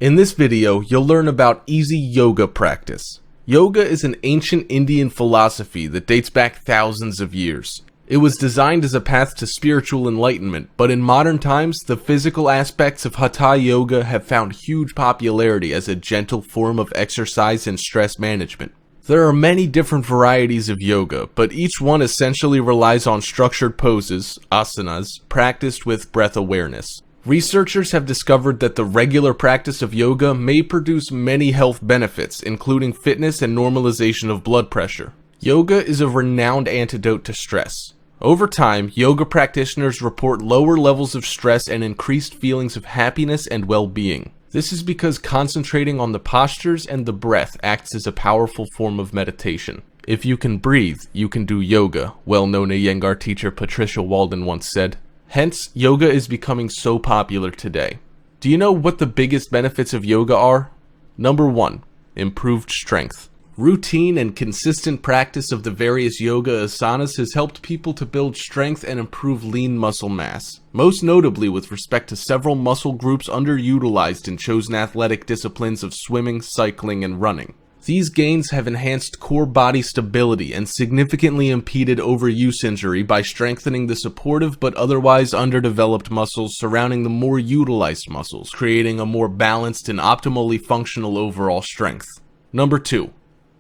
In this video, you'll learn about easy yoga practice. Yoga is an ancient Indian philosophy that dates back thousands of years. It was designed as a path to spiritual enlightenment, but in modern times, the physical aspects of Hatha yoga have found huge popularity as a gentle form of exercise and stress management. There are many different varieties of yoga, but each one essentially relies on structured poses, asanas, practiced with breath awareness. Researchers have discovered that the regular practice of yoga may produce many health benefits, including fitness and normalization of blood pressure. Yoga is a renowned antidote to stress. Over time, yoga practitioners report lower levels of stress and increased feelings of happiness and well-being. This is because concentrating on the postures and the breath acts as a powerful form of meditation. If you can breathe, you can do yoga, well-known Iyengar teacher Patricia Walden once said. Hence, yoga is becoming so popular today. Do you know what the biggest benefits of yoga are? Number 1. Improved strength. Routine and consistent practice of the various yoga asanas has helped people to build strength and improve lean muscle mass, most notably with respect to several muscle groups underutilized in chosen athletic disciplines of swimming, cycling, and running. These gains have enhanced core body stability and significantly impeded overuse injury by strengthening the supportive but otherwise underdeveloped muscles surrounding the more utilized muscles, creating a more balanced and optimally functional overall strength. Number 2.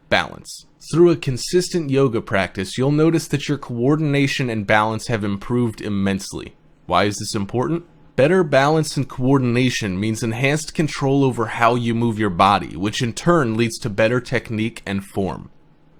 Balance. Through a consistent yoga practice, you'll notice that your coordination and balance have improved immensely. Why is this important? Better balance and coordination means enhanced control over how you move your body, which in turn leads to better technique and form.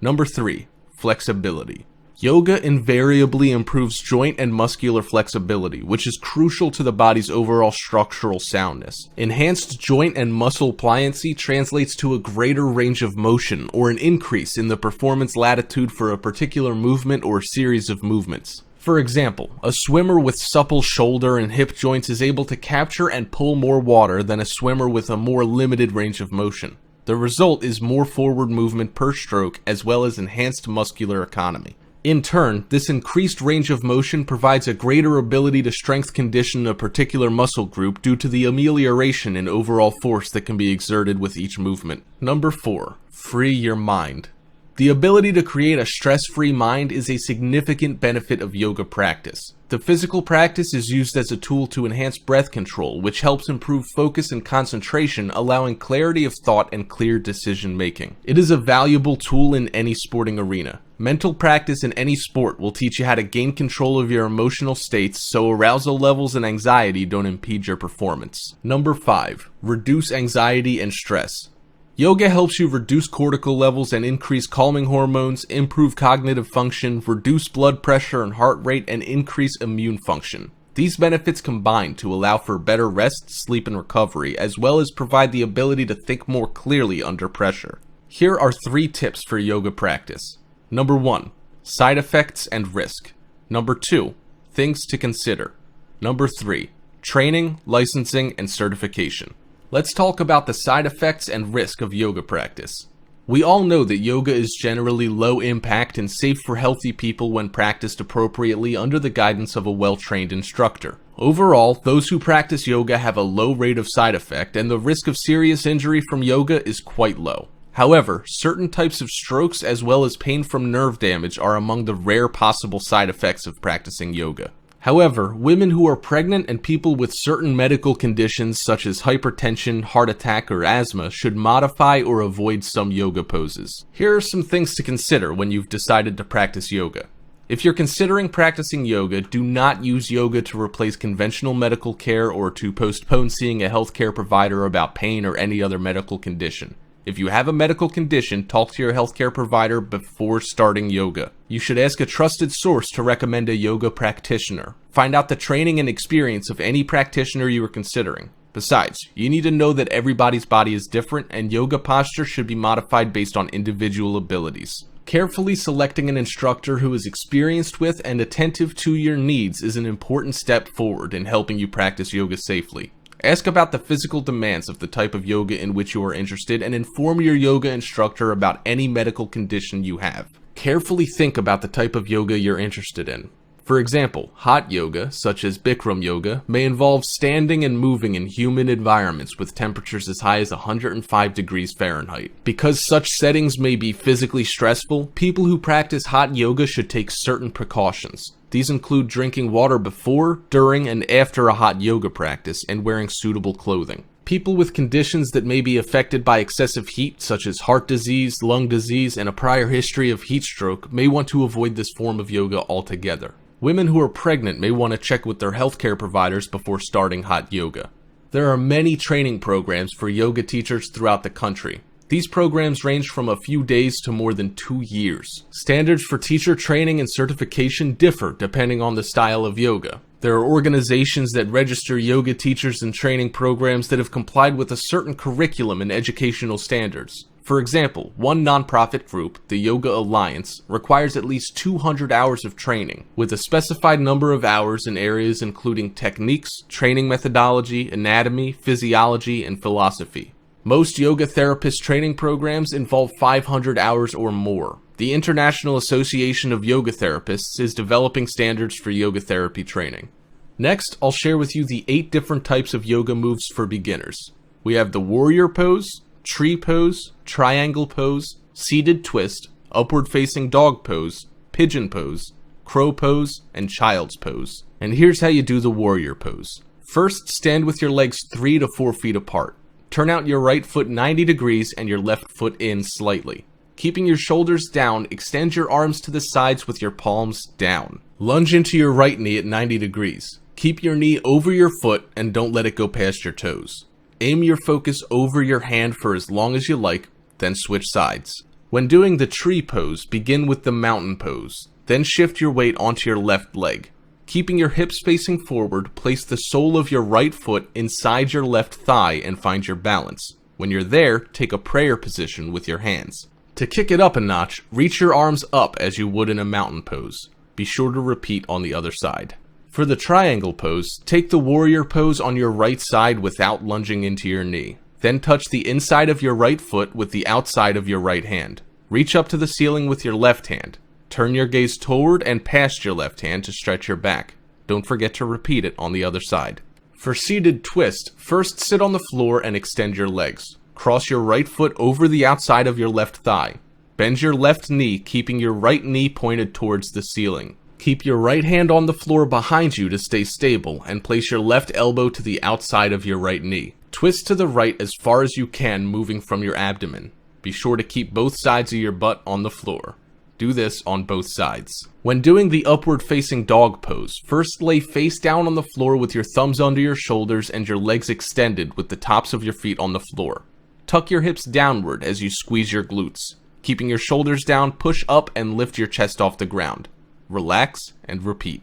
Number 3. Flexibility. Yoga invariably improves joint and muscular flexibility, which is crucial to the body's overall structural soundness. Enhanced joint and muscle pliancy translates to a greater range of motion or an increase in the performance latitude for a particular movement or series of movements. For example, a swimmer with supple shoulder and hip joints is able to capture and pull more water than a swimmer with a more limited range of motion. The result is more forward movement per stroke as well as enhanced muscular economy. In turn, this increased range of motion provides a greater ability to strength condition a particular muscle group due to the amelioration in overall force that can be exerted with each movement. Number 4. Free your mind. The ability to create a stress-free mind is a significant benefit of yoga practice. The physical practice is used as a tool to enhance breath control, which helps improve focus and concentration, allowing clarity of thought and clear decision-making. It is a valuable tool in any sporting arena. Mental practice in any sport will teach you how to gain control of your emotional states so arousal levels and anxiety don't impede your performance. Number 5. Reduce anxiety and stress. Yoga helps you reduce cortical levels and increase calming hormones, improve cognitive function, reduce blood pressure and heart rate, and increase immune function. These benefits combine to allow for better rest, sleep, and recovery, as well as provide the ability to think more clearly under pressure. Here are 3 tips for yoga practice. Number 1. Side effects and risk. Number 2. Things to consider. Number 3. Training, licensing, and certification. Let's talk about the side effects and risk of yoga practice. We all know that yoga is generally low impact and safe for healthy people when practiced appropriately under the guidance of a well-trained instructor. Overall, those who practice yoga have a low rate of side effect, and the risk of serious injury from yoga is quite low. However, certain types of strokes as well as pain from nerve damage are among the rare possible side effects of practicing yoga. However, women who are pregnant and people with certain medical conditions such as hypertension, heart attack, or asthma should modify or avoid some yoga poses. Here are some things to consider when you've decided to practice yoga. If you're considering practicing yoga, do not use yoga to replace conventional medical care or to postpone seeing a healthcare provider about pain or any other medical condition. If you have a medical condition, talk to your healthcare provider before starting yoga. You should ask a trusted source to recommend a yoga practitioner. Find out the training and experience of any practitioner you are considering. Besides, you need to know that everybody's body is different and yoga posture should be modified based on individual abilities. Carefully selecting an instructor who is experienced with and attentive to your needs is an important step forward in helping you practice yoga safely. Ask about the physical demands of the type of yoga in which you are interested and inform your yoga instructor about any medical condition you have. Carefully think about the type of yoga you're interested in. For example, hot yoga, such as Bikram yoga, may involve standing and moving in humid environments with temperatures as high as 105 degrees Fahrenheit. Because such settings may be physically stressful, people who practice hot yoga should take certain precautions. These include drinking water before, during, and after a hot yoga practice, and wearing suitable clothing. People with conditions that may be affected by excessive heat, such as heart disease, lung disease, and a prior history of heat stroke, may want to avoid this form of yoga altogether. Women who are pregnant may want to check with their healthcare providers before starting hot yoga. There are many training programs for yoga teachers throughout the country. These programs range from a few days to more than 2 years. Standards for teacher training and certification differ depending on the style of yoga. There are organizations that register yoga teachers and training programs that have complied with a certain curriculum and educational standards. For example, one nonprofit group, the Yoga Alliance, requires at least 200 hours of training, with a specified number of hours in areas including techniques, training methodology, anatomy, physiology, and philosophy. Most yoga therapist training programs involve 500 hours or more. The International Association of Yoga Therapists is developing standards for yoga therapy training. Next, I'll share with you the 8 different types of yoga moves for beginners. We have the warrior pose, tree pose, triangle pose, seated twist, upward facing dog pose, pigeon pose, crow pose, and child's pose. And here's how you do the warrior pose. First, stand with your legs 3 to 4 feet apart. Turn out your right foot 90 degrees and your left foot in slightly. Keeping your shoulders down, extend your arms to the sides with your palms down. Lunge into your right knee at 90 degrees. Keep your knee over your foot and don't let it go past your toes. Aim your focus over your hand for as long as you like, then switch sides. When doing the tree pose, begin with the mountain pose. Then shift your weight onto your left leg. Keeping your hips facing forward, place the sole of your right foot inside your left thigh and find your balance. When you're there, take a prayer position with your hands. To kick it up a notch, reach your arms up as you would in a mountain pose. Be sure to repeat on the other side. For the triangle pose, take the warrior pose on your right side without lunging into your knee. Then touch the inside of your right foot with the outside of your right hand. Reach up to the ceiling with your left hand. Turn your gaze toward and past your left hand to stretch your back. Don't forget to repeat it on the other side. For seated twist, first sit on the floor and extend your legs. Cross your right foot over the outside of your left thigh. Bend your left knee, keeping your right knee pointed towards the ceiling. Keep your right hand on the floor behind you to stay stable, and place your left elbow to the outside of your right knee. Twist to the right as far as you can, moving from your abdomen. Be sure to keep both sides of your butt on the floor. Do this on both sides. When doing the upward facing dog pose, first lay face down on the floor with your thumbs under your shoulders and your legs extended with the tops of your feet on the floor. Tuck your hips downward as you squeeze your glutes. Keeping your shoulders down, push up and lift your chest off the ground. Relax and repeat.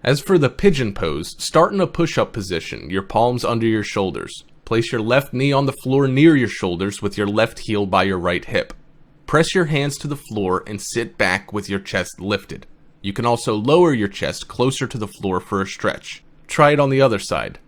As for the pigeon pose, start in a push-up position, your palms under your shoulders. Place your left knee on the floor near your shoulders with your left heel by your right hip. Press your hands to the floor and sit back with your chest lifted. You can also lower your chest closer to the floor for a stretch. Try it on the other side.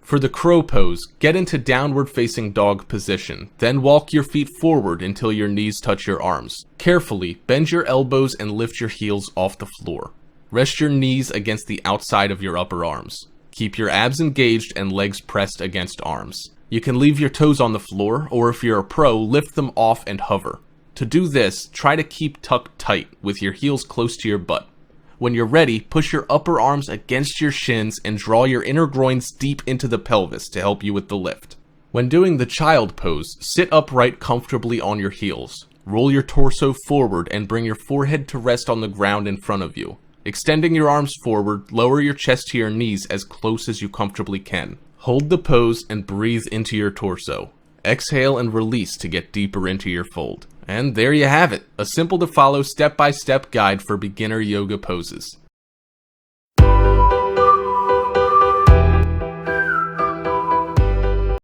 For the crow pose, get into downward facing dog position, then walk your feet forward until your knees touch your arms. Carefully, bend your elbows and lift your heels off the floor. Rest your knees against the outside of your upper arms. Keep your abs engaged and legs pressed against arms. You can leave your toes on the floor, or if you're a pro, lift them off and hover. To do this, try to keep tucked tight with your heels close to your butt. When you're ready, push your upper arms against your shins and draw your inner groins deep into the pelvis to help you with the lift. When doing the child pose, sit upright comfortably on your heels. Roll your torso forward and bring your forehead to rest on the ground in front of you. Extending your arms forward, lower your chest to your knees as close as you comfortably can. Hold the pose and breathe into your torso. Exhale and release to get deeper into your fold. And there you have it, a simple to follow step-by-step guide for beginner yoga poses.